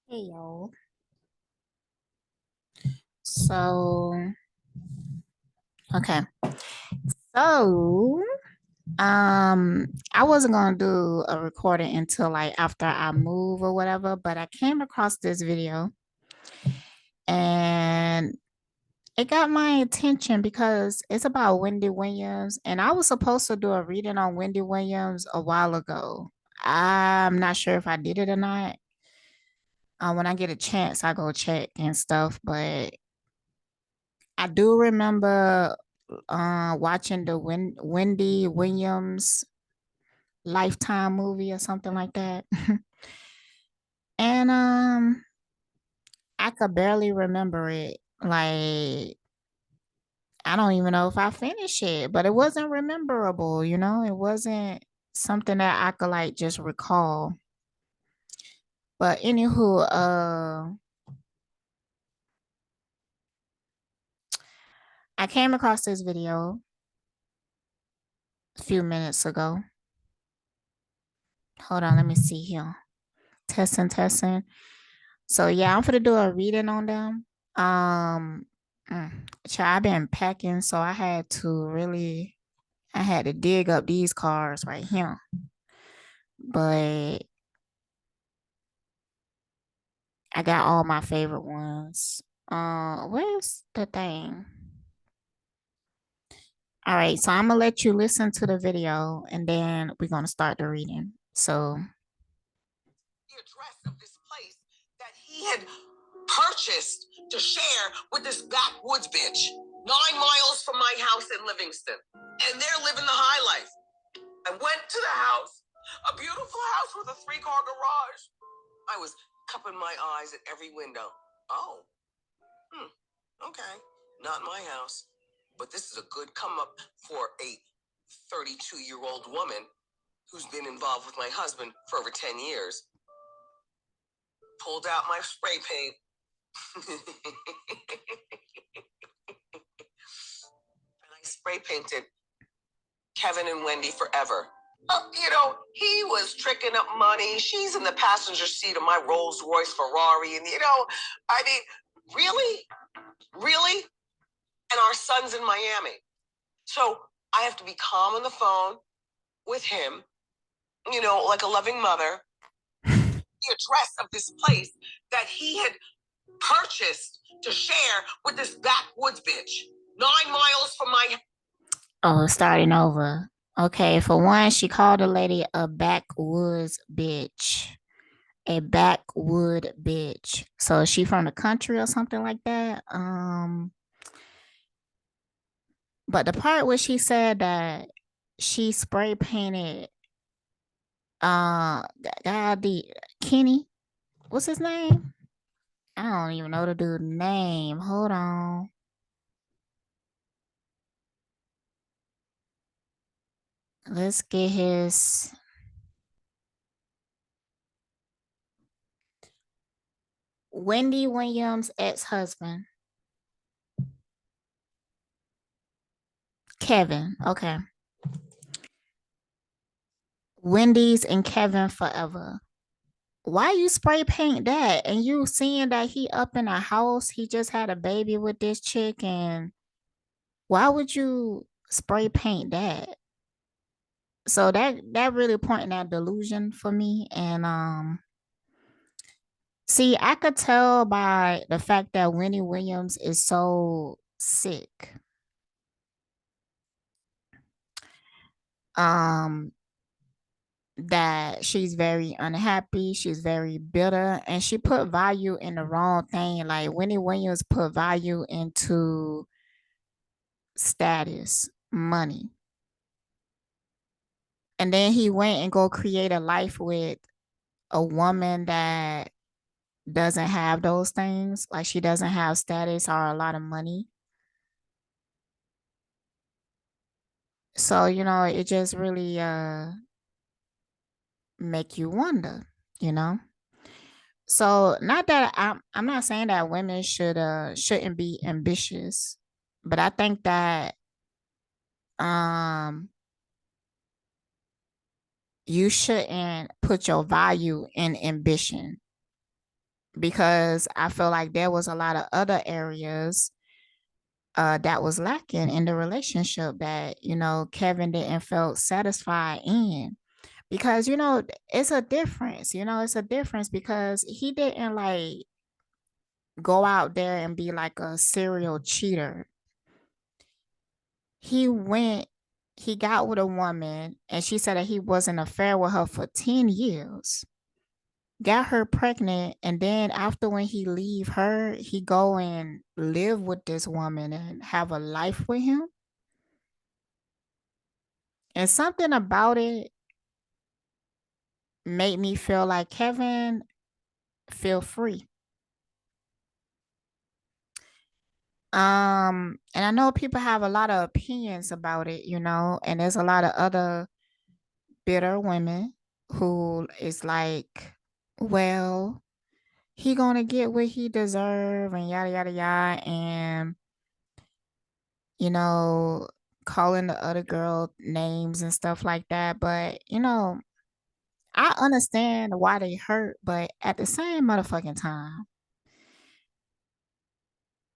Hey y'all. So, okay. So, I wasn't gonna do a recording until like after I move or whatever, but I came across this video and it got my attention because it's about Wendy Williams, and I was supposed to do a reading on Wendy Williams a while ago. I'm not sure if I did it or not. When I get a chance, I go check and stuff, but I do remember watching the Wendy Williams Lifetime movie or something like that. And I could barely remember it. Like I don't even know if I finished it, but it wasn't rememberable, you know? It wasn't something that I could like just recall. But anywho, I came across this video a few minutes ago. Hold on, let me see here. Testing, testing. So yeah, I'm gonna do a reading on them. Um, I've been packing, so I had to dig up these cards right here. But I got all my favorite ones. Where's the thing? All right, so I'm gonna let you listen to the video, and then we're gonna start the reading. So the address of this place that he had purchased to share with this backwoods bitch 9 miles from my house in Livingston. And they're living the high life. I went to the house, a beautiful house with a 3-car garage. I was cupping my eyes at every window. Oh, okay, not my house. But this is a good come up for a 32-year-old woman who's been involved with my husband for over 10 years. Pulled out my spray paint. And I spray painted Kevin and Wendy forever. He was tricking up money. She's in the passenger seat of my Rolls Royce Ferrari. And, I mean, really? Really? And our son's in Miami. So I have to be calm on the phone with him, like a loving mother. The address of this place that he had purchased to share with this backwoods bitch 9 miles from my. Oh, starting over. Okay, for one, she called the lady a backwoods bitch. A backwood bitch. So is she from the country or something like that? But the part where she said that she spray painted the Kenny, what's his name? I don't even know the dude's name. Hold on. Let's get his Wendy Williams' ex-husband. Kevin. Okay. Wendy's and Kevin forever. Why you spray paint that? And you seeing that he up in a house, he just had a baby with this chick, and why would you spray paint that? So that really pointing that delusion for me. And see, I could tell by the fact that Wendy Williams is so sick. Um, that she's very unhappy, she's very bitter, and she put value in the wrong thing. Like Wendy Williams put value into status, money. And then he went and go create a life with a woman that doesn't have those things. Like she doesn't have status or a lot of money. So, it just really make you wonder, you know? So not that I'm not saying that women shouldn't be ambitious, but I think that um you shouldn't put your value in ambition. because I feel like there was a lot of other areas that was lacking in the relationship that, Kevin didn't felt satisfied in. Because, it's a difference, it's a difference because he didn't like go out there and be like a serial cheater. He went, he got with a woman and she said that he was in an affair with her for 10 years, got her pregnant, and then after when he leave her, he go and live with this woman and have a life with him. And something about it made me feel like Kevin, feel free. And I know people have a lot of opinions about it, and there's a lot of other bitter women who is like, well, he gonna get what he deserve and yada yada yada, and you know, calling the other girl names and stuff like that. But I understand why they hurt, but at the same motherfucking time,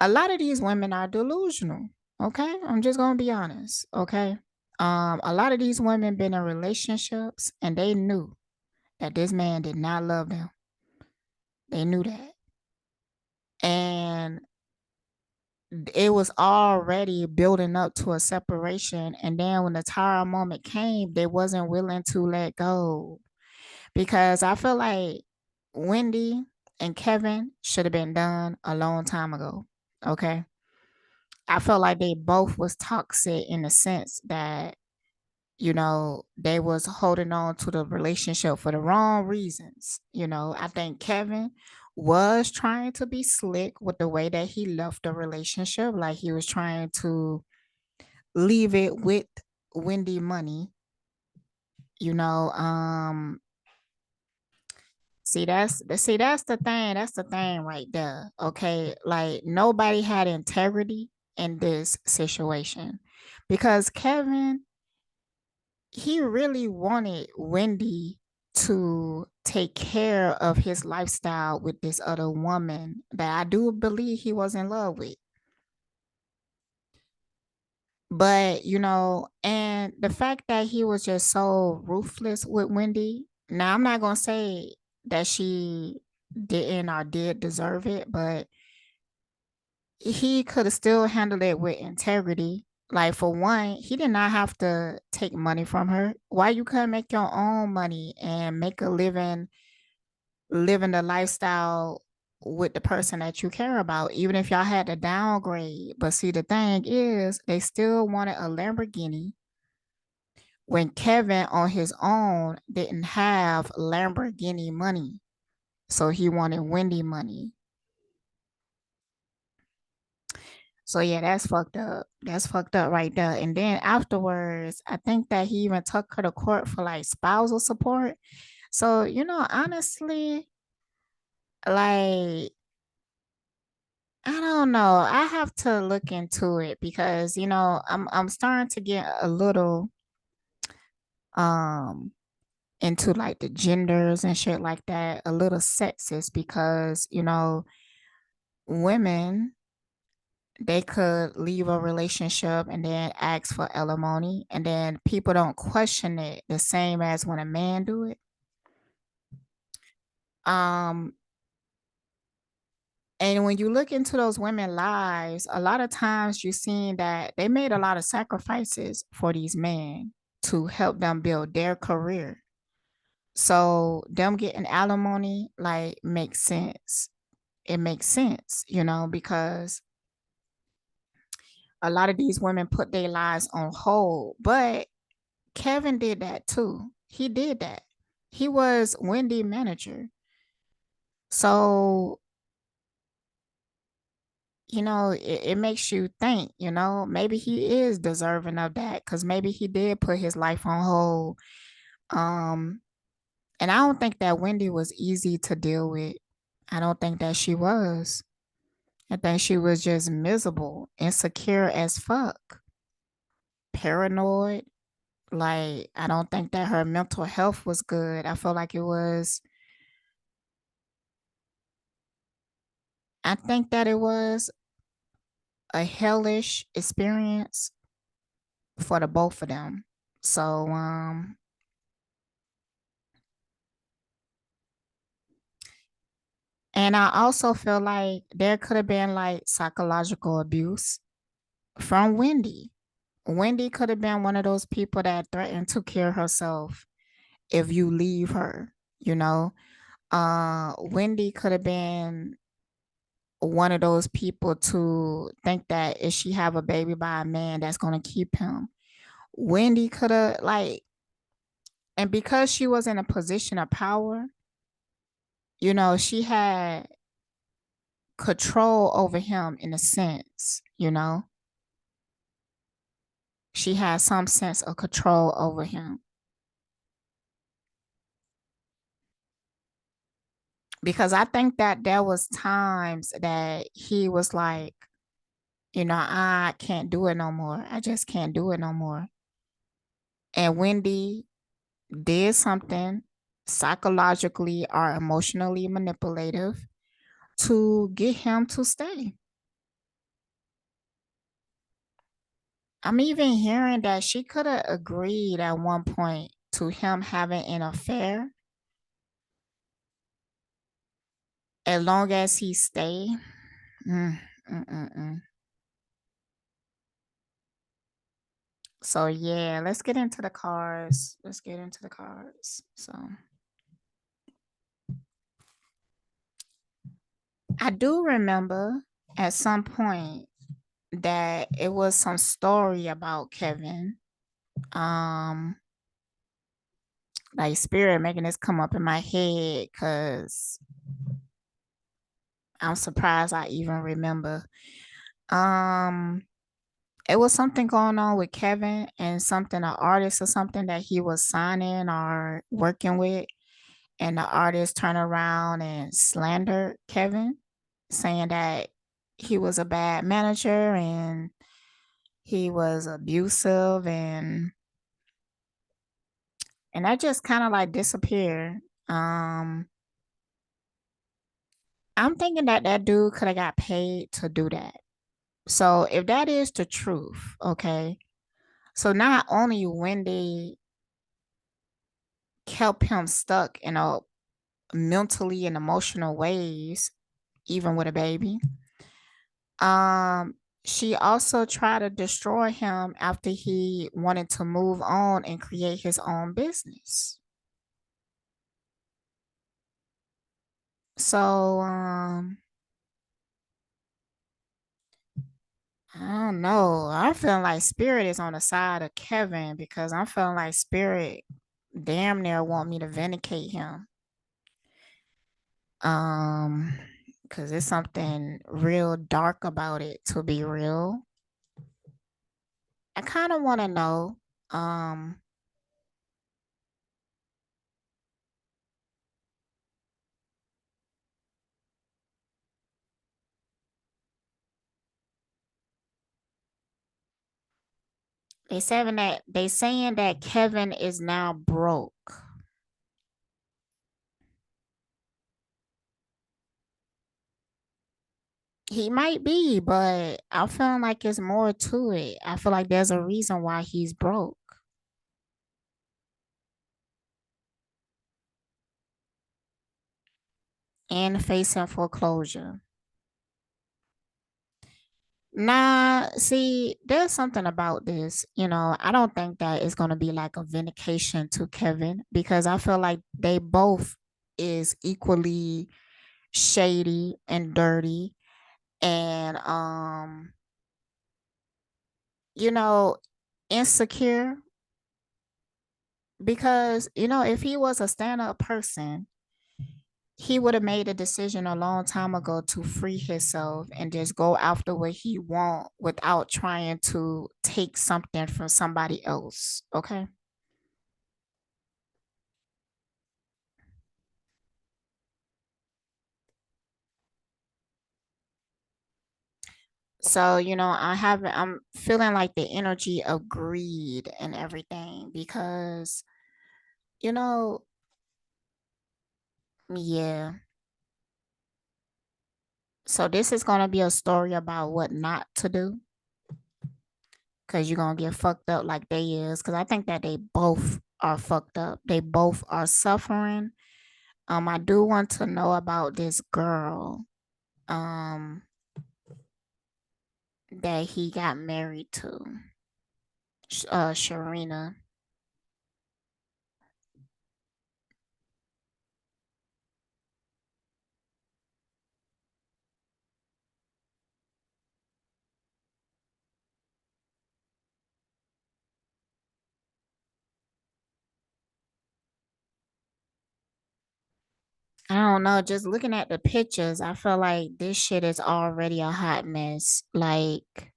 a lot of these women are delusional. Okay, I'm just gonna be honest. Okay, a lot of these women been in relationships and they knew that this man did not love them. They knew that, and it was already building up to a separation. And then when the tire moment came, they wasn't willing to let go because I feel like Wendy and Kevin should have been done a long time ago. Okay, I felt like they both was toxic in the sense that they was holding on to the relationship for the wrong reasons. I think Kevin was trying to be slick with the way that he left the relationship, like he was trying to leave it with Wendy money. you know um that's the thing, right there. Okay, like nobody had integrity in this situation because Kevin, he really wanted Wendy to take care of his lifestyle with this other woman that I do believe he was in love with. But, and the fact that he was just so ruthless with Wendy. Now, I'm not going to say that she didn't or did deserve it, but he could have still handled it with integrity. Like for one, he did not have to take money from her. Why you couldn't make your own money and make a living the lifestyle with the person that you care about, even if y'all had to downgrade. But see, the thing is, they still wanted a Lamborghini when Kevin on his own didn't have Lamborghini money. So he wanted Wendy money. So yeah, that's fucked up. That's fucked up right there. And then afterwards, I think that he even took her to court for like spousal support. So, honestly, like I don't know. I have to look into it because, I'm starting to get a little um into like the genders and shit like that, a little sexist because, women, they could leave a relationship and then ask for alimony, and then people don't question it the same as when a man do it. Um, and when you look into those women lives, a lot of times you're seeing that they made a lot of sacrifices for these men to help them build their career. So them getting alimony like makes sense. It makes sense, because a lot of these women put their lives on hold. But Kevin did that too. He did that. He was Wendy manager. So, it makes you think, maybe he is deserving of that because maybe he did put his life on hold. Um, and I don't think that Wendy was easy to deal with. I don't think that she was. I think she was just miserable, insecure as fuck, paranoid. Like, I don't think that her mental health was good. I feel like it was I think that it was a hellish experience for the both of them. So and I also feel like there could have been like psychological abuse from Wendy. Wendy could have been one of those people that threatened to kill herself if you leave her, you know. Wendy could have been one of those people to think that if she have a baby by a man that's going to keep him. Wendy could have like, and because she was in a position of power, you know, she had control over him in a sense, you know. She had some sense of control over him. Because I think that there was times that he was like, you know, I can't do it no more. I just can't do it no more. And Wendy did something psychologically or emotionally manipulative to get him to stay. I'm even hearing that she could have agreed at one point to him having an affair as long as he stayed. Mm, mm, mm, mm. So yeah, let's get into the cards. Let's get into the cards. So I do remember at some point that it was some story about Kevin. Um, like spirit making this come up in my head because I'm surprised I even remember. Um, it was something going on with Kevin and something, an artist or something that he was signing or working with, and the artist turned around and slandered Kevin, saying that he was a bad manager and he was abusive and that just kind of like disappeared. Um, I'm thinking that that dude could have got paid to do that. So if that is the truth, okay. So not only Wendy kept him stuck in a mentally and emotional ways, even with a baby, um, she also tried to destroy him after he wanted to move on and create his own business. So I don't know. I feel like Spirit is on the side of Kevin because I'm feeling like Spirit damn near want me to vindicate him. Um, because there's something real dark about it to be real. I kind of want to know. Um, they saying that Kevin is now broke. He might be, but I feel like it's more to it. I feel like there's a reason why he's broke and facing foreclosure. Nah, see, there's something about this. You know, I don't think that it's gonna be like a vindication to Kevin because I feel like they both is equally shady and dirty and you know, insecure because you know, if he was a stand-up person, he would have made a decision a long time ago to free himself and just go after what he want without trying to take something from somebody else. Okay. So, you know, I'm feeling like the energy of greed and everything because, you know, yeah. So this is gonna be a story about what not to do, because you're gonna get fucked up like they is. Because I think that they both are fucked up. They both are suffering. I do want to know about this girl um that he got married to. Sharina. I don't know, just looking at the pictures, I feel like this shit is already a hot mess. Like,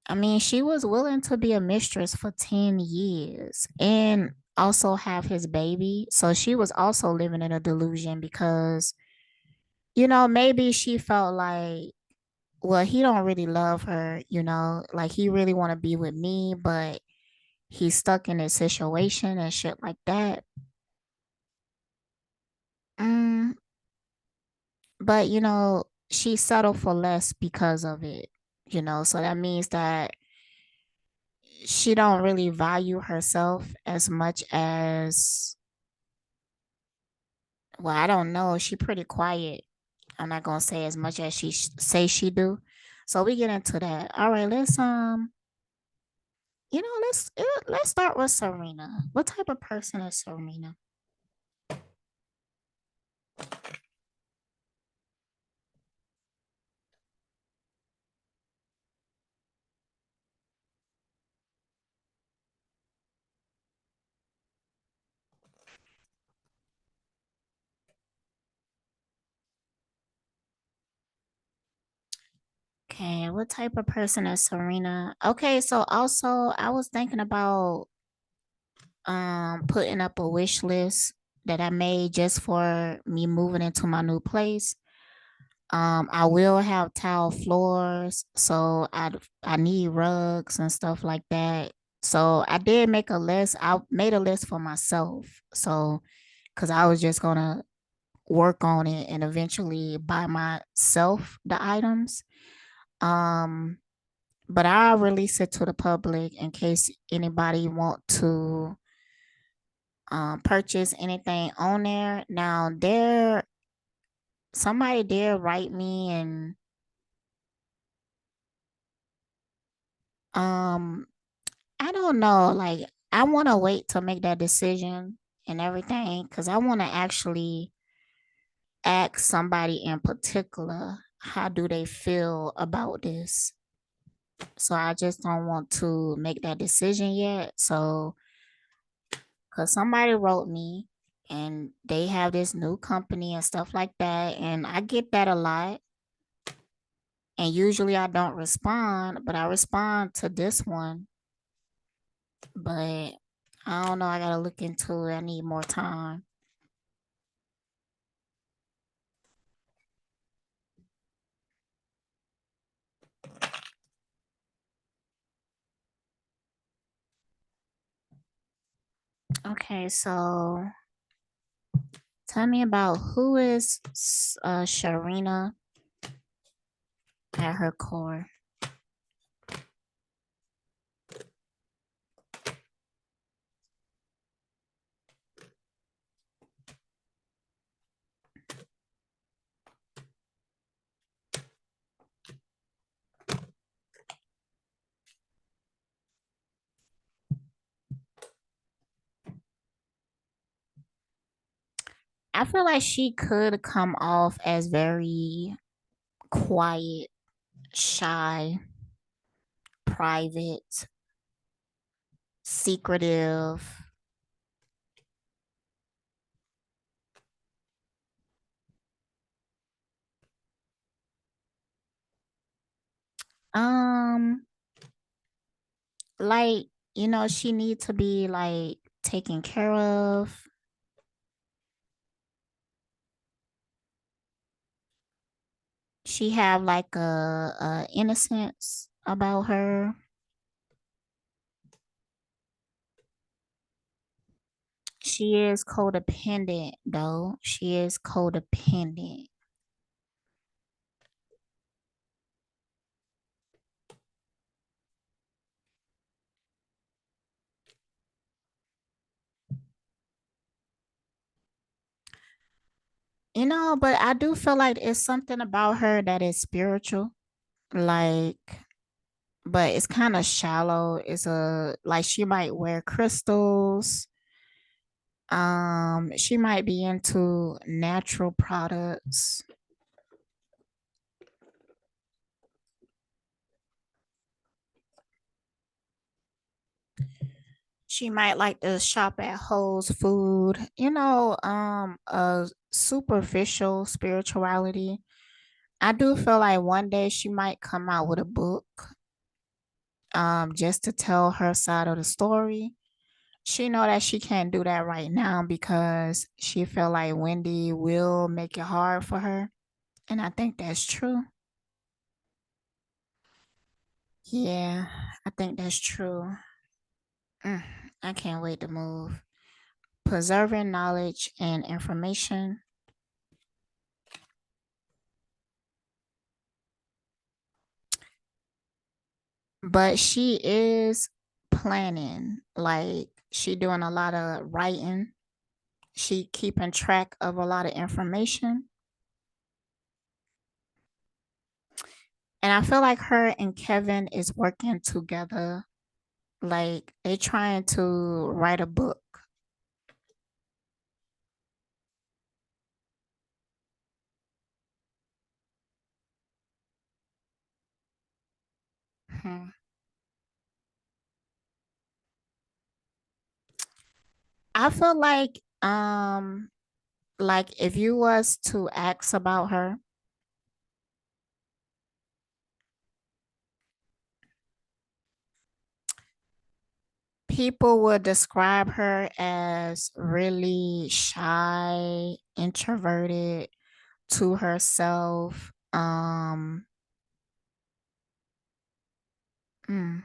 I mean, she was willing to be a mistress for 10 years and also have his baby. So she was also living in a delusion because, maybe she felt like, well, he don't really love her, like he really want to be with me, but he's stuck in this situation and shit like that. Mm, but she settled for less because of it, so that means that she don't really value herself as much as, well, I don't know, she pretty quiet. I'm not gonna say as much as she say she do. So we get into that. All right, let's start with Serena. What type of person is Serena? Okay, what type of person is Serena? Okay, so also I was thinking about putting up a wish list that I made just for me moving into my new place. I will have tile floors, so I need rugs and stuff like that. So I did make a list. I made a list for myself. So because I was just gonna work on it and eventually buy myself the items. Um, but I'll release it to the public in case anybody want to purchase anything on there. Now somebody did write me and um I don't know, like I want to wait to make that decision and everything because I want to actually ask somebody in particular how do they feel about this. So I just don't want to make that decision yet. So because somebody wrote me and they have this new company and stuff like that, and I get that a lot. And usually I don't respond, but I respond to this one. But I don't know. I gotta look into it. I need more time. Okay, so tell me about who is Sharina at her core. I feel like she could come off as very quiet, shy, private, secretive. Um, like, she need to be like taken care of. She have like a innocence about her. She is codependent though. She is codependent. But I do feel like it's something about her that is spiritual. Like, but it's kind of shallow. It's a like she might wear crystals. She might be into natural products. She might like to shop at Whole's Food, a superficial spirituality. I do feel like one day she might come out with a book, just to tell her side of the story. She know that she can't do that right now because she feel like Wendy will make it hard for her. And I think that's true. Yeah, I think that's true. Mm, I can't wait to move. Preserving knowledge and information. But she is planning. Like she doing a lot of writing. She keeping track of a lot of information. And I feel like her and Kevin is working together. Like they trying to write a book. Hmm. I feel like if you was to ask about her, people would describe her as really shy, introverted, to herself. Mm,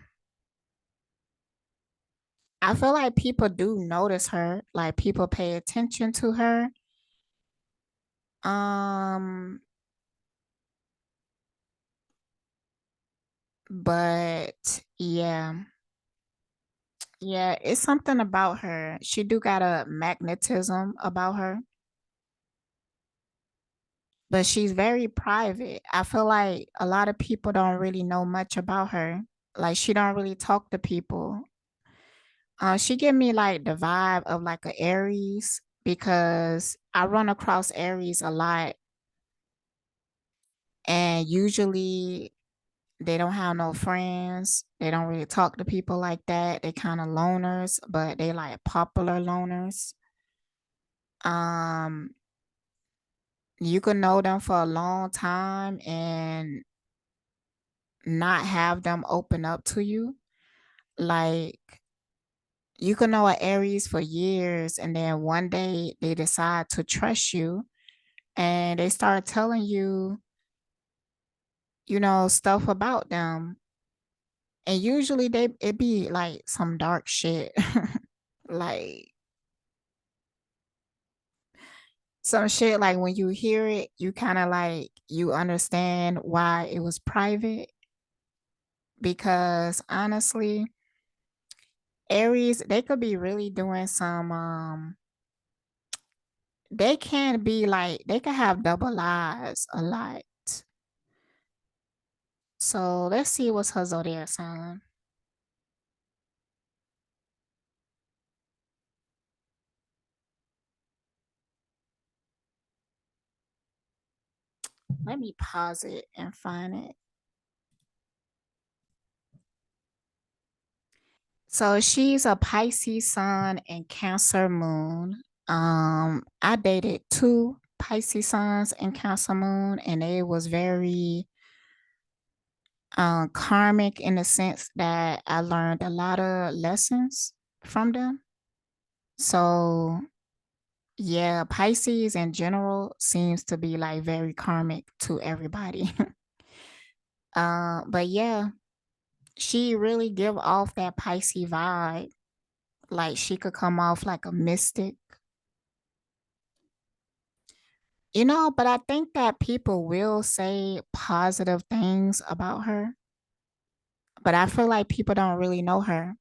I feel like people do notice her, like people pay attention to her. Um, but yeah, it's something about her. She do got a magnetism about her, but she's very private. I feel like a lot of people don't really know much about her. Like she don't really talk to people. She give me like the vibe of like a Aries because I run across Aries a lot, and usually they don't have no friends. They don't really talk to people like that. They kind of loners, but they like popular loners. Um, you could know them for a long time and not have them open up to you. Like you can know an Aries for years and then one day they decide to trust you and they start telling you, stuff about them. And usually it be like some dark shit. Like some shit like when you hear it, you kind of like you understand why it was private because honestly, Aries, they could be really doing some they can be like they can have double lives a lot. So let's see what's her zodiac sign. Let me pause it and find it. So she's a Pisces sun and Cancer moon. I dated two Pisces suns and Cancer moon, and it was very karmic in the sense that I learned a lot of lessons from them. So yeah, Pisces in general seems to be like very karmic to everybody. But yeah, she really give off that Pisces vibe. Like she could come off like a mystic, but I think that people will say positive things about her, but I feel like people don't really know her.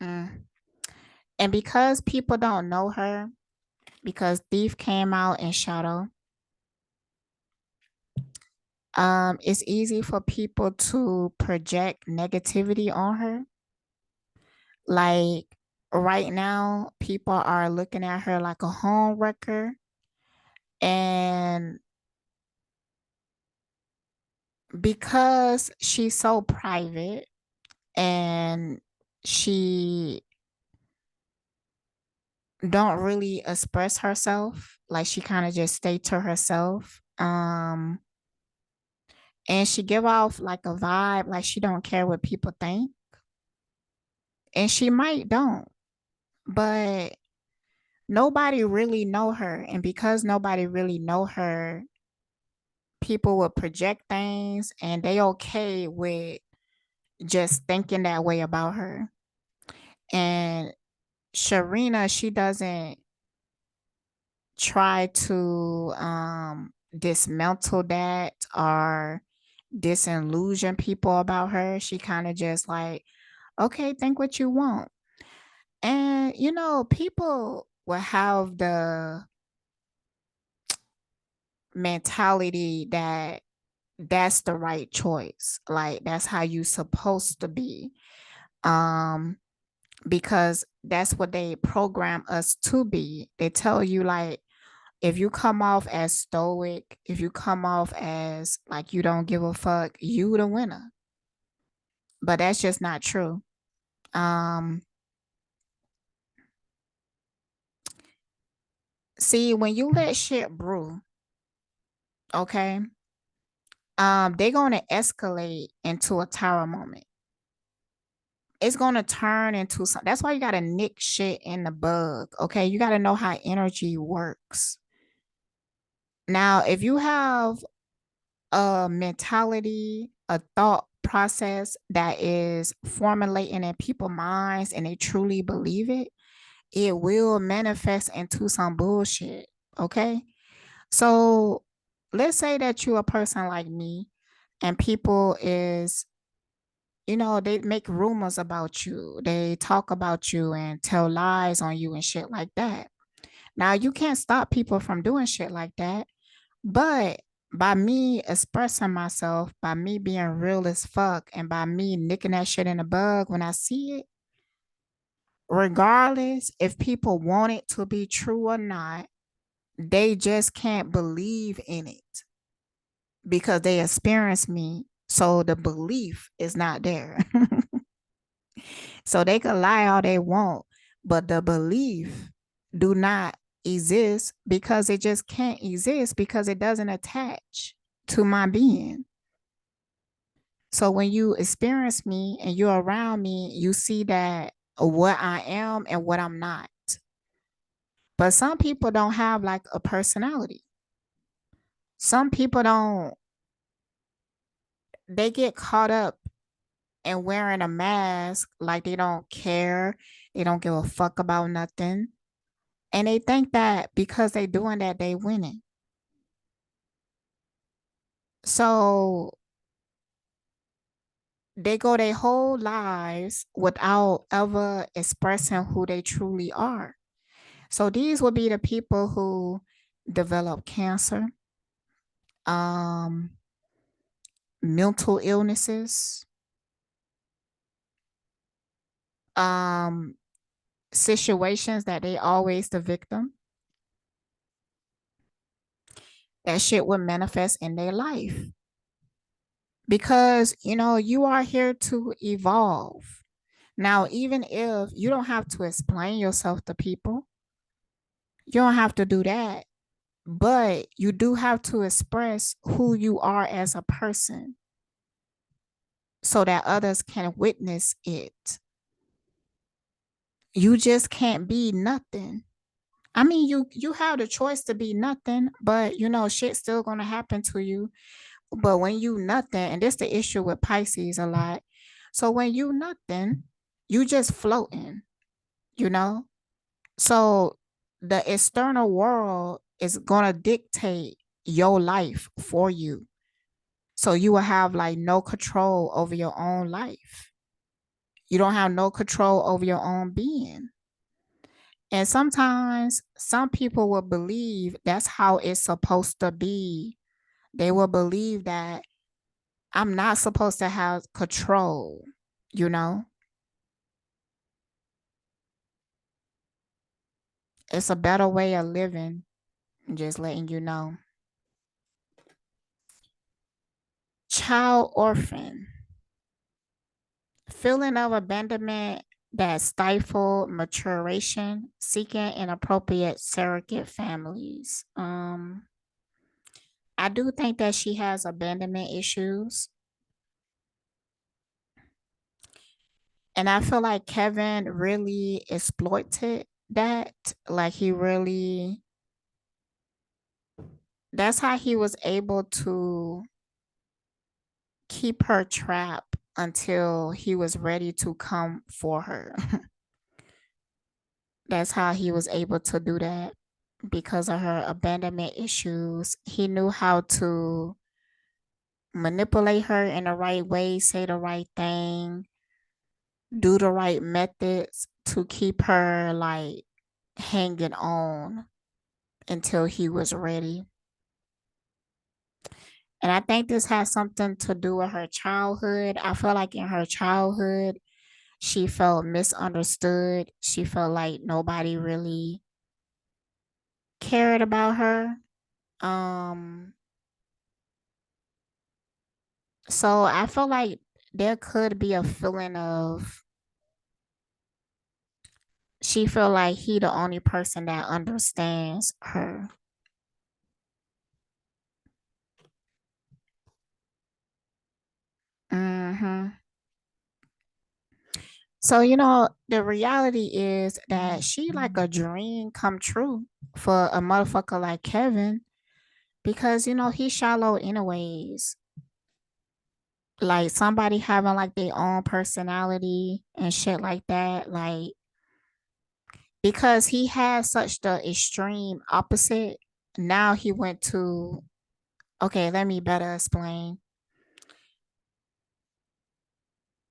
Mm. And because people don't know her, because Thief came out in shadow, it's easy for people to project negativity on her. Like right now, people are looking at her like a home wrecker. And because she's so private and she don't really express herself, like she kind of just stay to herself. And she give off like a vibe like she don't care what people think. And she might don't, but nobody really know her. And because nobody really know her, people will project things and they okay with just thinking that way about her. And Sharina, she doesn't try to dismantle that or disillusion people about her. She kind of just like, okay, think what you want. And you know, people will have the mentality that that's the right choice. Like that's how you supposed to be. Um because that's what they program us to be. They tell you like if you come off as stoic, if you come off as like you don't give a fuck, you the winner. But that's just not true. Um See, when you let shit brew, okay, they're gonna escalate into a tower moment. It's gonna turn into something. That's why you gotta nick shit in the bug. Okay. You gotta know how energy works. Now, if you have a mentality, a thought process that is formulating in people's minds and they truly believe it, it will manifest into some bullshit. Okay. So let's say that you're a person like me and people is, you know, they make rumors about you. They talk about you and tell lies on you and shit like that. Now you can't stop people from doing shit like that. But by me expressing myself, by me being real as fuck, and by me nicking that shit in the bug when I see it, regardless if people want it to be true or not, they just can't believe in it because they experience me. So the belief is not there. So they can lie all they want, but the belief do not exist because it just can't exist because it doesn't attach to my being. So when you experience me and you're around me, you see that what I am and what I'm not. But some people don't have like a personality. Some people don't, they get caught up in wearing a mask like they don't care. They don't give a fuck about nothing. And they think that because they doing that, they winning. So they go their whole lives without ever expressing who they truly are. So these would be the people who develop cancer, um, mental illnesses, um, situations that they always the victim. That shit would manifest in their life because you know you are here to evolve. Now, even if you don't have to explain yourself to people, you don't have to do that. But you do have to express who you are as a person so that others can witness it. You just can't be nothing. I mean, you have the choice to be nothing, but you know, shit's still gonna happen to you. But when you nothing, and this the issue with Pisces a lot. So when you nothing, you just floating, you know? So the external world is gonna dictate your life for you. So you will have like no control over your own life. You don't have no control over your own being. And sometimes some people will believe that's how it's supposed to be. They will believe that I'm not supposed to have control, you know? It's a better way of living, just letting you know. Child orphan. Feeling of abandonment that stifle maturation, seeking inappropriate surrogate families. I do think that she has abandonment issues. And I feel like Kevin really exploited that. Like he really, that's how he was able to keep her trapped until he was ready to come for her. That's how he was able to do that because of her abandonment issues. He knew how to manipulate her in the right way, say the right thing, do the right methods to keep her like hanging on until he was ready. And I think this has something to do with her childhood. I feel like in her childhood, she felt misunderstood. She felt like nobody really cared about her. Um, so I feel like there could be a feeling of she feel like he the only person that understands her. Hmm. So, the reality is that she like a dream come true for a motherfucker like Kevin because, he's shallow anyways. Like somebody having like their own personality and shit like that. Like, because he had such the extreme opposite, now he went to, okay, let me better explain.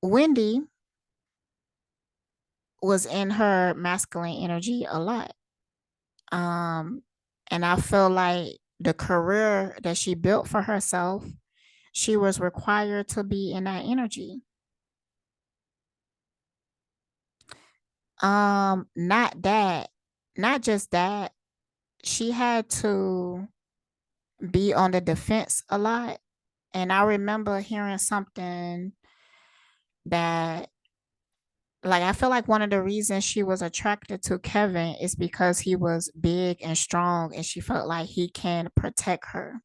Wendy was in her masculine energy a lot. Um, and I feel like the career that she built for herself, she was required to be in that energy. Not that, not just that, she had to be on the defense a lot. And I remember hearing something that, like, I feel like one of the reasons she was attracted to Kevin is because he was big and strong and she felt like he can protect her.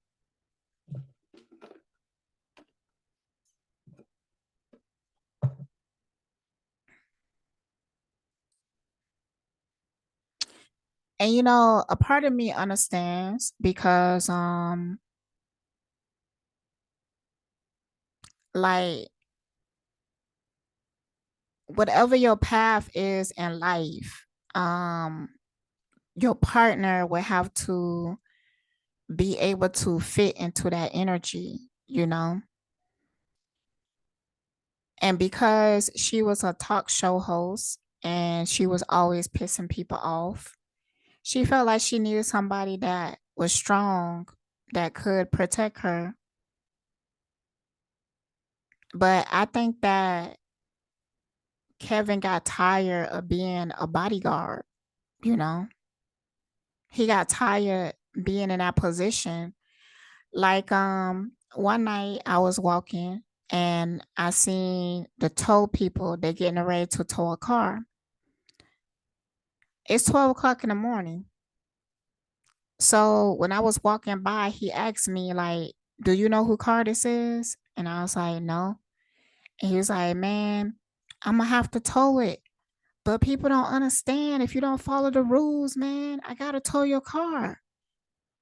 And a part of me understands because like whatever your path is in life, um your partner will have to be able to fit into that energy. And because she was a talk show host and she was always pissing people off, she felt like she needed somebody that was strong that could protect her. But I think that Kevin got tired of being a bodyguard, you know? He got tired being in that position. Like one night I was walking and I seen the tow people, they getting ready to tow a car. It's 12 o'clock in the morning. So when I was walking by, he asked me, like, do you know who car this is? And I was like, no. And he was like, man, I'm gonna have to tow it. But people don't understand if you don't follow the rules, man. I gotta tow your car.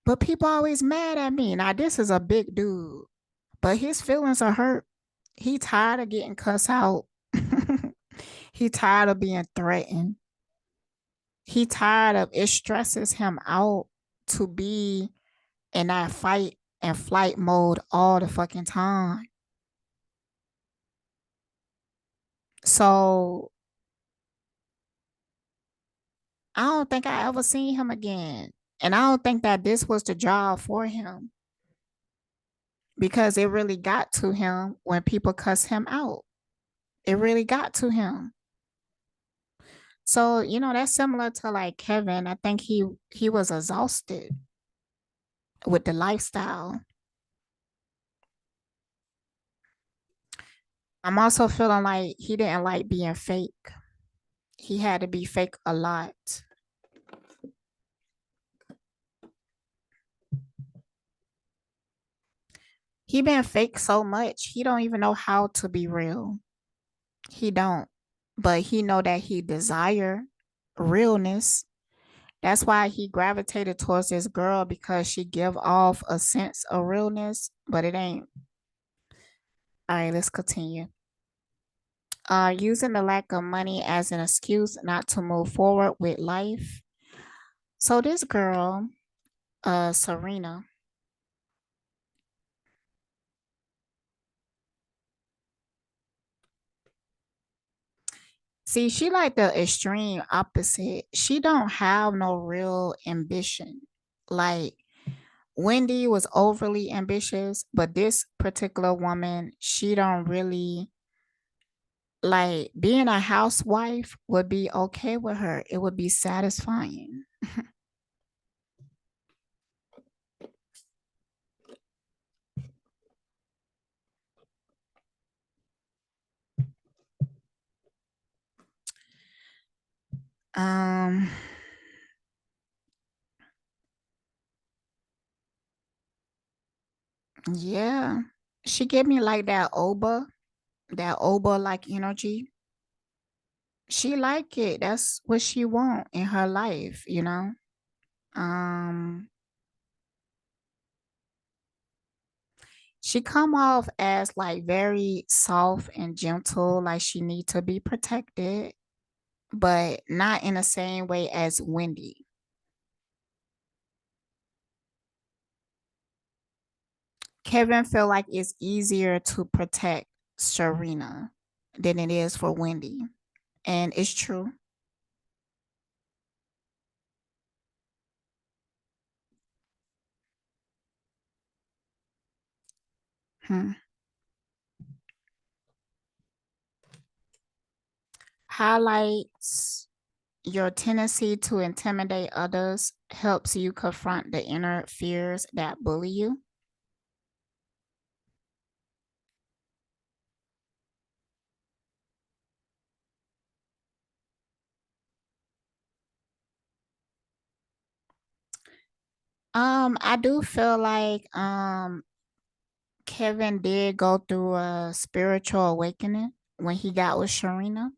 But people always mad at me. Now, this is a big dude, but his feelings are hurt. He tired of getting cussed out. He tired of being threatened. He tired of it stresses him out to be in that fight and flight mode all the fucking time. So I don't think I ever seen him again. And I don't think that this was the job for him because it really got to him when people cuss him out. It really got to him. So, that's similar to like Kevin. I think he was exhausted with the lifestyle. I'm also feeling like he didn't like being fake. He had to be fake a lot. He been fake so much, he don't even know how to be real. He don't. But he know that he desire realness. That's why he gravitated towards this girl because she give off a sense of realness, but it ain't. All right, let's continue. Using the lack of money as an excuse not to move forward with life. So this girl, Serena, see, she like the extreme opposite. She don't have no real ambition. Like Wendy was overly ambitious, but this particular woman, she don't really like being a housewife would be okay with her. It would be satisfying. Um, yeah. She gave me like that Oba like energy. She like it. That's what she want in her life. Um, she come off as like very soft and gentle, like she need to be protected, but not in the same way as Wendy. Kevin feel like it's easier to protect Serena than it is for Wendy. And it's true. Hmm. Highlights your tendency to intimidate others, helps you confront the inner fears that bully you. I do feel like Kevin did go through a spiritual awakening when he got with Sharina.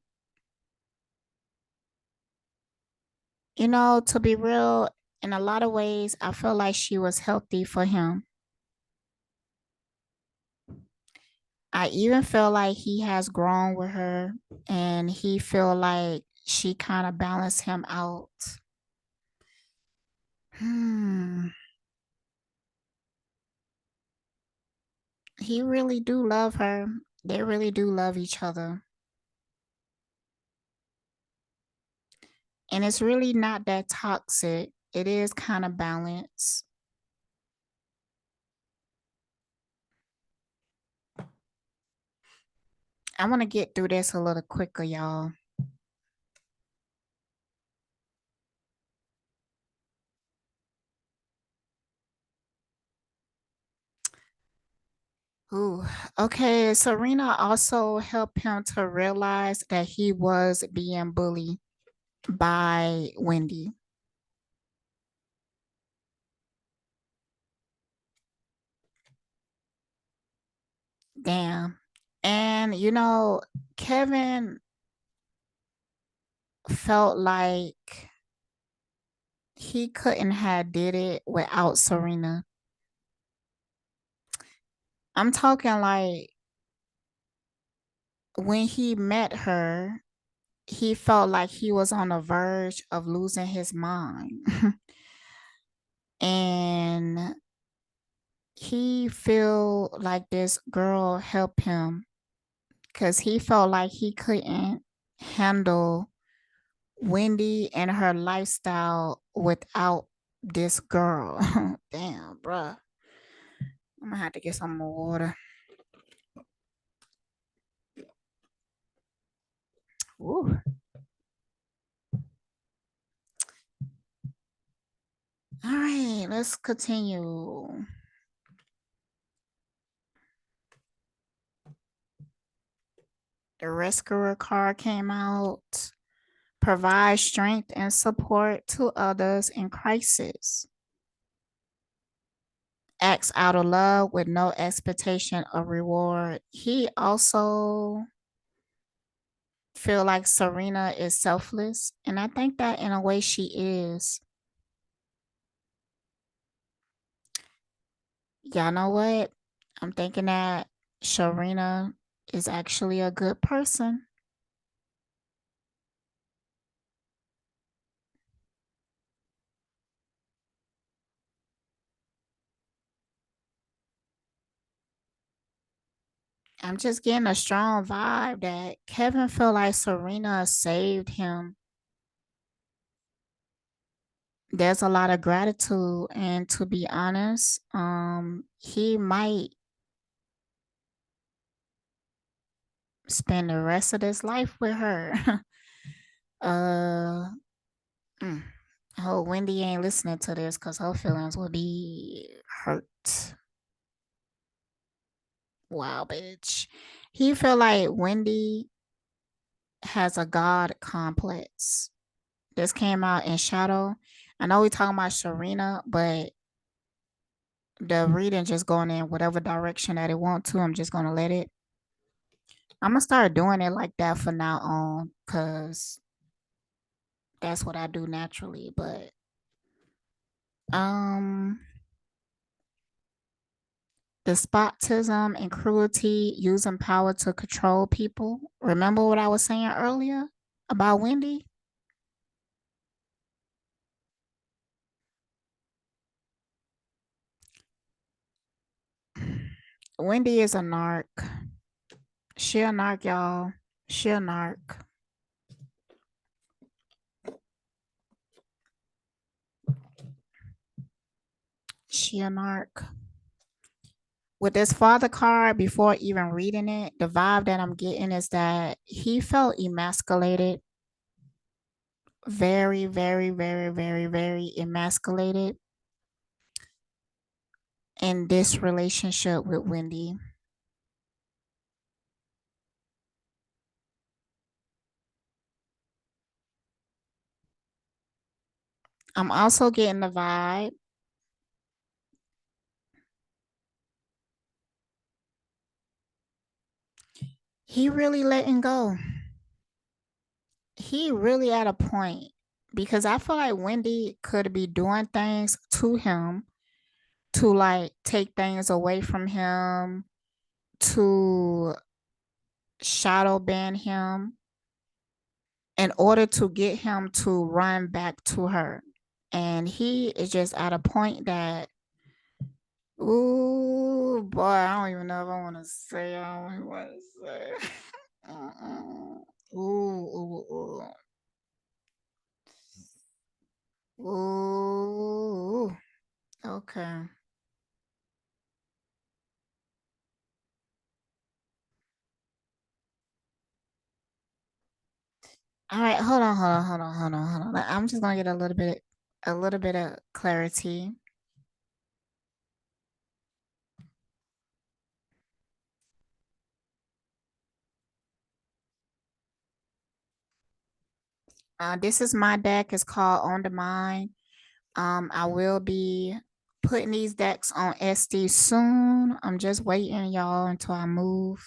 To be real, in a lot of ways, I feel like she was healthy for him. I even feel like he has grown with her and he feel like she kind of balanced him out. Hmm. He really do love her. They really do love each other. And it's really not that toxic. It is kind of balanced. I want to get through this a little quicker, y'all. Ooh, okay. Serena also helped him to realize that he was being bullied by Wendy. Damn. And Kevin felt like he couldn't have did it without Serena. I'm talking like when he met her, he felt like he was on the verge of losing his mind. And he feel like this girl helped him because he felt like he couldn't handle Wendy and her lifestyle without this girl. Damn, bruh. I'm gonna have to get some more water. Ooh. All right, let's continue. The Rescuer card came out. Provide strength and support to others in crisis. Acts out of love with no expectation of reward. He also feel like Serena is selfless, and I think that in a way she is. Y'all know what? I'm thinking that Serena is actually a good person. I'm just getting a strong vibe that Kevin felt like Serena saved him. There's a lot of gratitude, and to be honest, he might spend the rest of his life with her. uh mm. I hope Wendy ain't listening to this because her feelings will be hurt. Wow, bitch. He feel like Wendy has a god complex. This came out in shadow. I know we talking about Serena, but the reading just going in whatever direction that it want to. I'm just gonna let it. I'm gonna start doing it like that for now on, cause that's what I do naturally. But um, despotism and cruelty, using power to control people. Remember what I was saying earlier about Wendy? Wendy is a narc. She a narc, y'all. She a narc. She a narc. With this father card, before even reading it, the vibe that I'm getting is that he felt emasculated. Very, very, very, very, very emasculated in this relationship with Wendy. I'm also getting the vibe he really letting go. He really at a point because I feel like Wendy could be doing things to him to like take things away from him, to shadow ban him in order to get him to run back to her. And he is just at a point that, ooh, boy, I don't even know if I want to say. I don't even want to say. Ooh, ooh, ooh, ooh. Okay. All right. Hold on. I'm just gonna get a little bit of clarity. This is my deck. It's called On the Mind. I will be putting these decks on SD soon. I'm just waiting, y'all, until I move.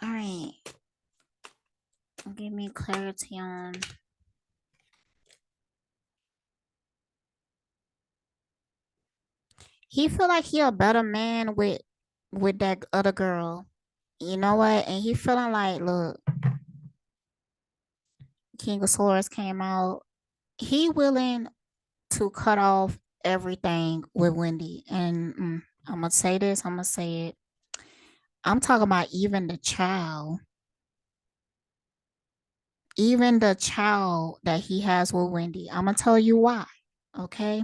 All right. Give me clarity on. He feel like he a better man with that other girl. You know what? And he feeling like, look, King of Swords came out. He willing to cut off everything with Wendy. And I'm gonna say this. I'm gonna say it. I'm talking about even the child that he has with Wendy. I'm gonna tell you why. Okay.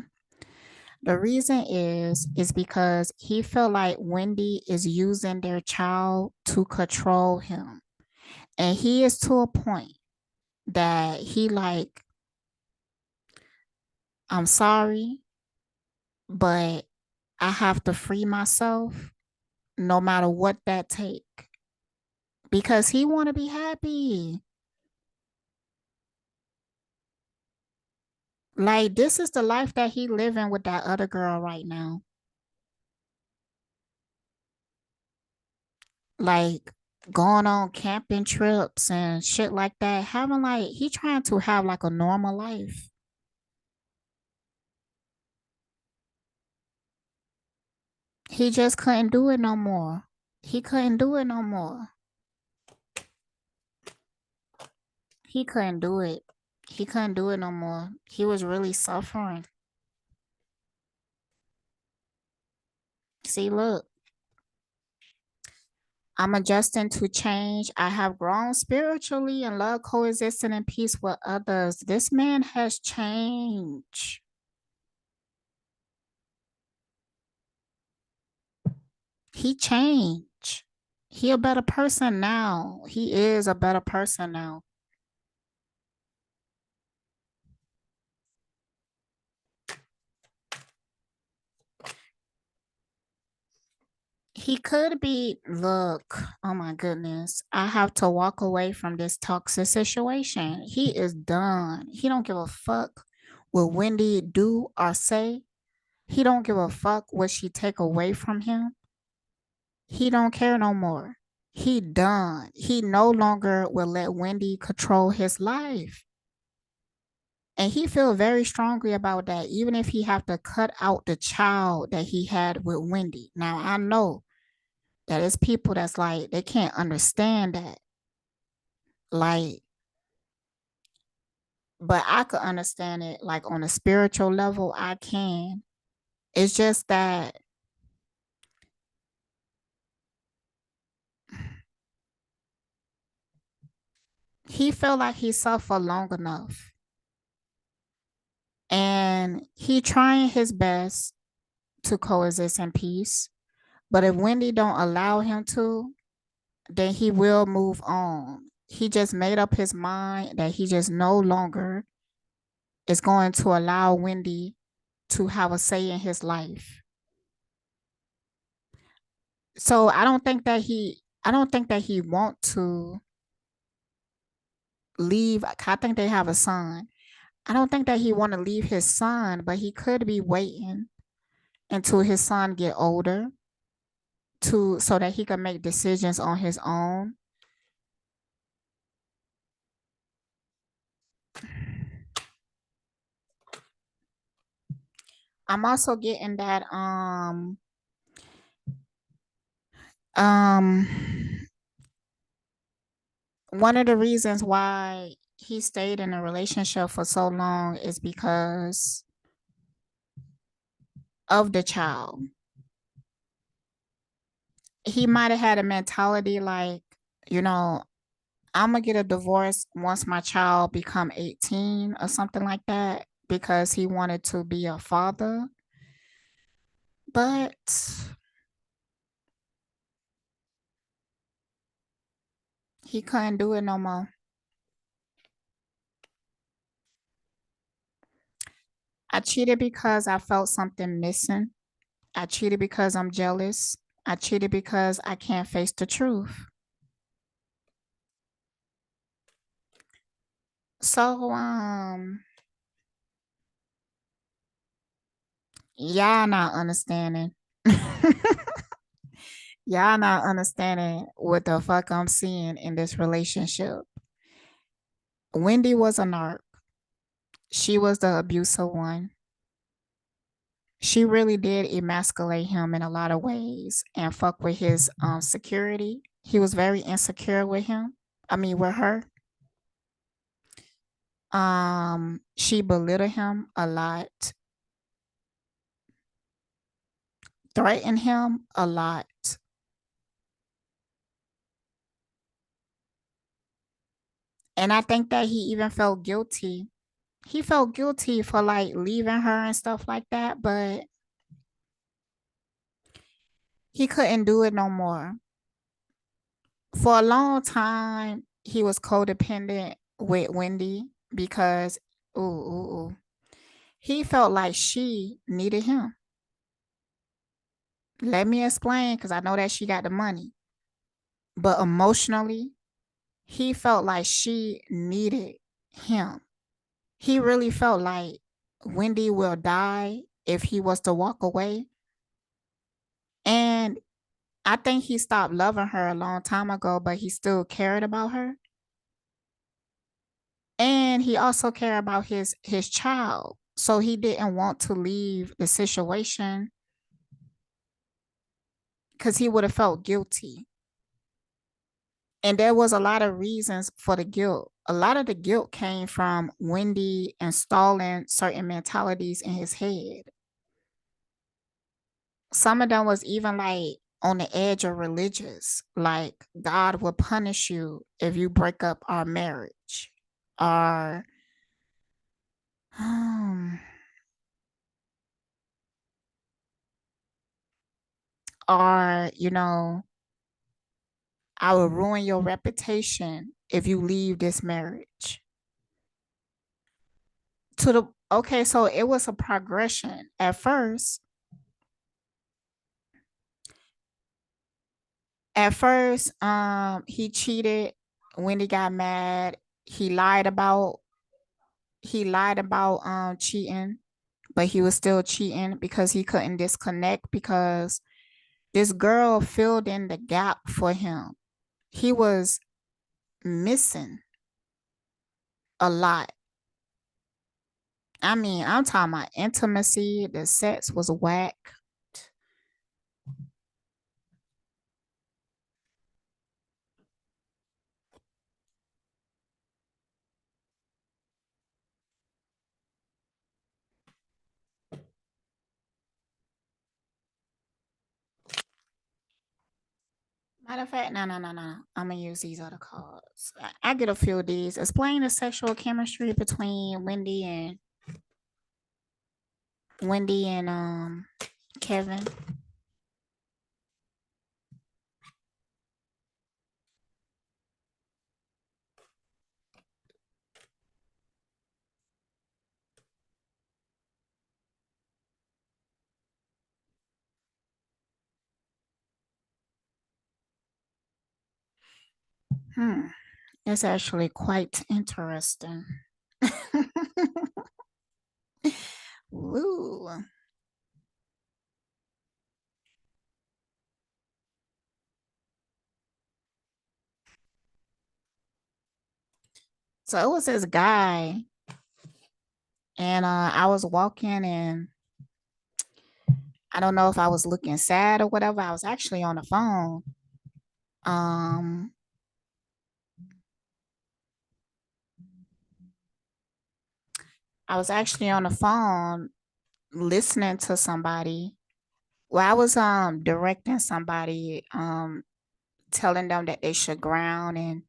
The reason is because he felt like Wendy is using their child to control him. And he is to a point that he like, I'm sorry, but I have to free myself no matter what that take because he want to be happy. Like this is the life that he living with that other girl right now. Like going on camping trips and shit like that, having like he trying to have like a normal life. He just couldn't do it no more. He couldn't do it no more. He couldn't do it. He couldn't do it no more. He was really suffering. See, look, I'm adjusting to change. I have grown spiritually and love coexisting in peace with others. This man has changed. He changed. He a better person now. He is a better person now. He could be, look, oh my goodness. I have to walk away from this toxic situation. He is done. He don't give a fuck what Wendy do or say. He don't give a fuck what she take away from him. He don't care no more. He done. He no longer will let Wendy control his life. And he feel very strongly about that, even if he have to cut out the child that he had with Wendy. Now I know that it's people that's like they can't understand that. Like, but I could understand it like on a spiritual level, I can. It's just that he felt like he suffered long enough. And he trying his best to coexist in peace. But if Wendy don't allow him to, then he will move on. He just made up his mind that he just no longer is going to allow Wendy to have a say in his life. So I don't think that he want to leave. I think they have a son. I don't think that he want to leave his son, but he could be waiting until his son get older to so that he can make decisions on his own. I'm also getting that um one of the reasons why he stayed in a relationship for so long is because of the child. He might have had a mentality like, you know, I'm gonna get a divorce once my child become 18 or something like that because he wanted to be a father. But he couldn't do it no more. I cheated because I felt something missing. I cheated because I'm jealous. I cheated because I can't face the truth. So y'all not understanding. Y'all not understanding what the fuck I'm seeing in this relationship. Wendy was a narc. She was the abusive one. She really did emasculate him in a lot of ways and fuck with his security. He was very insecure with him. I mean with her. She belittled him a lot, threatened him a lot. And I think that he even felt guilty. He felt guilty for like leaving her and stuff like that, but he couldn't do it no more. For a long time, he was codependent with Wendy because he felt like she needed him. Let me explain, because I know that she got the money. But emotionally, he felt like she needed him. He really felt like Wendy will die if he was to walk away. And I think he stopped loving her a long time ago, but he still cared about her. And he also cared about his child. So he didn't want to leave the situation because he would have felt guilty. And there was a lot of reasons for the guilt. A lot of the guilt came from Wendy installing certain mentalities in his head. Some of them was even like on the edge of religious, like God will punish you if you break up our marriage, or um, or I will ruin your reputation if you leave this marriage. To the Okay, so it was a progression. At first, he cheated. Wendy got mad. He lied about cheating, but he was still cheating because he couldn't disconnect because this girl filled in the gap for him. He was missing a lot. I mean, I'm talking about intimacy. The sex was whack. Matter of fact, no, no, no, no. I'm gonna use these other cards. I get a few of these. Explain the sexual chemistry between Wendy and Kevin. Hmm. It's actually quite interesting. Woo. So it was this guy, and I was walking, and I don't know if I was looking sad or whatever. I was actually on the phone. Um, I was actually on the phone listening to somebody. Well, I was directing somebody, telling them that they should ground and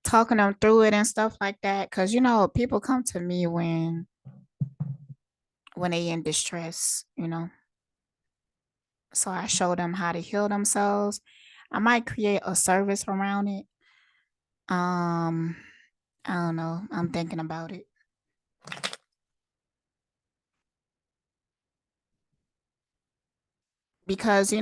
talking them through it and stuff like that. Cause people come to me when they in distress. So I show them how to heal themselves. I might create a service around it. Um, I don't know. I'm thinking about it. Because,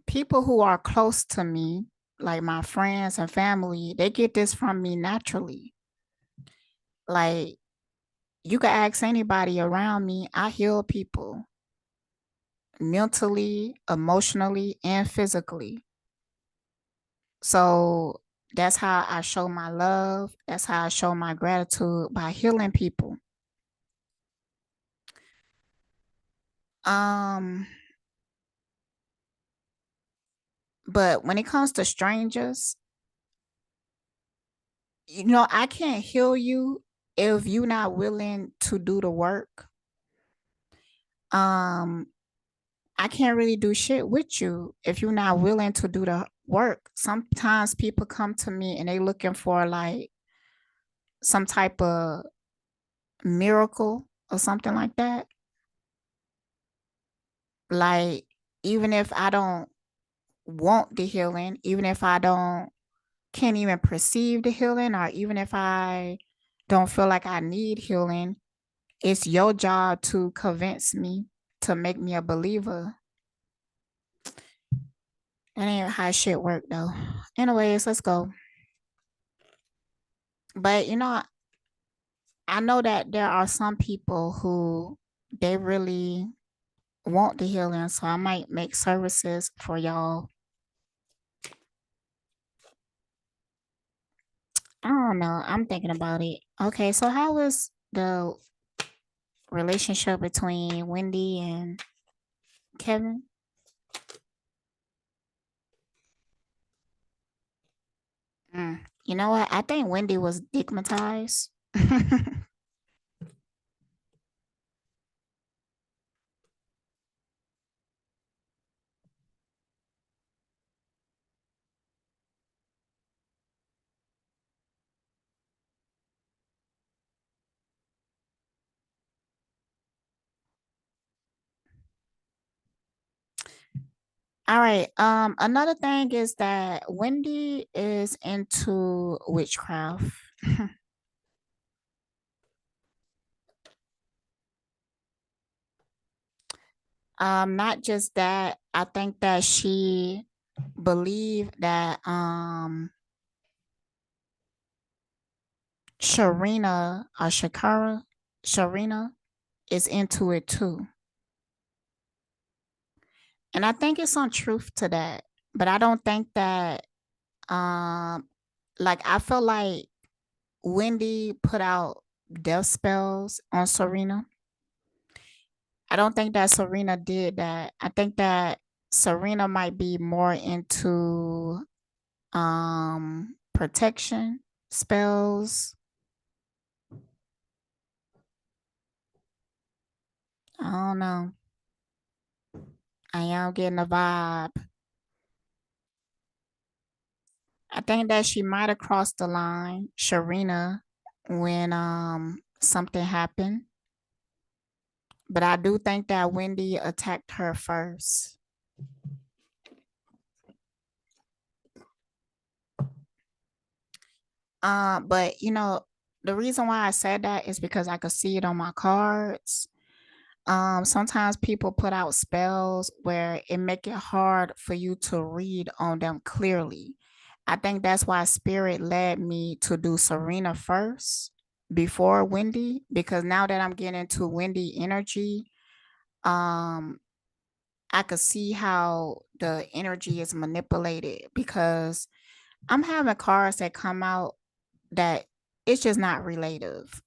people who are close to me, like my friends and family, they get this from me naturally. Like, you can ask anybody around me, I heal people mentally, emotionally, and physically. So that's how I show my love. That's how I show my gratitude by healing people. But when it comes to strangers, I can't heal you if you're not willing to do the work. Um, I can't really do shit with you if you're not willing to do the work. Sometimes people come to me and they looking for like some type of miracle or something like that. Like, even if I don't want the healing, even if I don't can't even perceive the healing, or even if I don't feel like I need healing, it's your job to convince me, to make me a believer. That ain't how shit work though. Anyways, let's go. But I know that there are some people who they really want the healing, so I might make services for y'all. I don't know. I'm thinking about it. Okay, so how was the relationship between Wendy and Kevin? You know what? I think Wendy was stigmatized. All right. Another thing is that Wendy is into witchcraft. Not just that, I think that she believed that Sharina is into it too. And I think it's some truth to that. But I don't think that like I feel like Wendy put out death spells on Serena. I don't think that Serena did that. I think that Serena might be more into protection spells. I don't know. I am getting a vibe. I think that she might have crossed the line, Sharina, when something happened. But I do think that Wendy attacked her first. But the reason why I said that is because I could see it on my cards. Sometimes people put out spells where it make it hard for you to read on them clearly. I think that's why Spirit led me to do Serena first before Wendy, because now that I'm getting into Wendy energy, um, I could see how the energy is manipulated, because I'm having cards that come out that it's just not relative.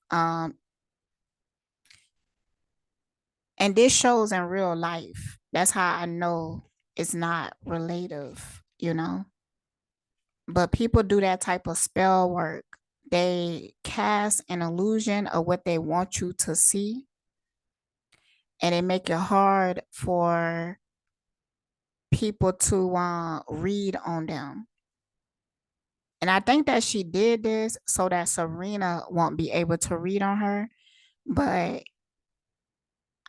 And this shows in real life. That's how I know it's not relative. But people do that type of spell work. They cast an illusion of what they want you to see, and they make it hard for people to read on them. And I think that she did this so that Serena won't be able to read on her. But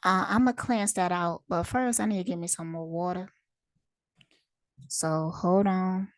I'm going to cleanse that out. But first, I need to give me some more water. So hold on.